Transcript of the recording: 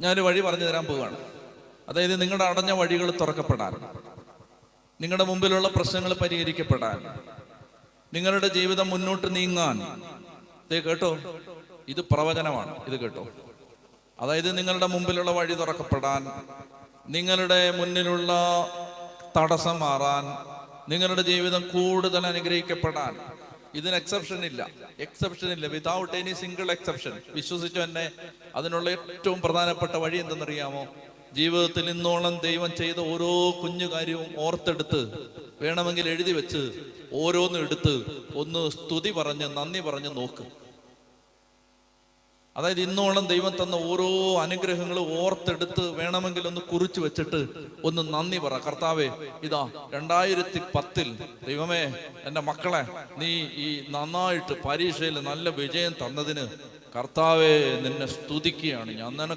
ഞാനൊരു വഴി പറഞ്ഞു തരാൻ പോവുകയാണ്. അതായത് നിങ്ങളുടെ അടഞ്ഞ വഴികൾ തുറക്കപ്പെടാൻ, നിങ്ങളുടെ മുമ്പിലുള്ള പ്രശ്നങ്ങൾ പരിഹരിക്കപ്പെടാൻ, നിങ്ങളുടെ ജീവിതം മുന്നോട്ട് നീങ്ങാൻ. ഇത് കേട്ടോ, ഇത് പ്രവചനമാണ്. ഇത് കേട്ടോ. അതായത് നിങ്ങളുടെ മുമ്പിലുള്ള വഴി തുറക്കപ്പെടാൻ, നിങ്ങളുടെ മുന്നിലുള്ള തടസ്സം മാറാൻ, നിങ്ങളുടെ ജീവിതം കൂടുതൽ അനുഗ്രഹിക്കപ്പെടാൻ. ഇതിന് എക്സെപ്ഷൻ ഇല്ല. Without any single exception. വിശ്വസിച്ചു തന്നെ അതിനുള്ള ഏറ്റവും പ്രധാനപ്പെട്ട വഴി എന്തെന്നറിയാമോ? ജീവിതത്തിൽ ഇന്നോളം ദൈവം ചെയ്ത ഓരോ കുഞ്ഞു കാര്യവും ഓർത്തെടുത്ത്, വേണമെങ്കിൽ എഴുതി വെച്ച്, ഓരോന്നും എടുത്ത് ഒന്ന് സ്തുതി പറഞ്ഞ് നന്ദി പറഞ്ഞ് നോക്ക്. അതായത് ഇന്നോളം ദൈവം തന്ന ഓരോ അനുഗ്രഹങ്ങളും ഓർത്തെടുത്ത് വേണമെങ്കിൽ ഒന്ന് കുറിച്ചു വെച്ചിട്ട് ഒന്ന് നന്ദി പറ. കർത്താവേ, ഇതാ 2010 ദൈവമേ, എൻ്റെ മക്കളെ നീ ഈ നന്നായിട്ട് പരീക്ഷയിൽ നല്ല വിജയം തന്നതിന് കർത്താവേ നിന്നെ സ്തുതിക്കുകയാണ് ഞാൻ.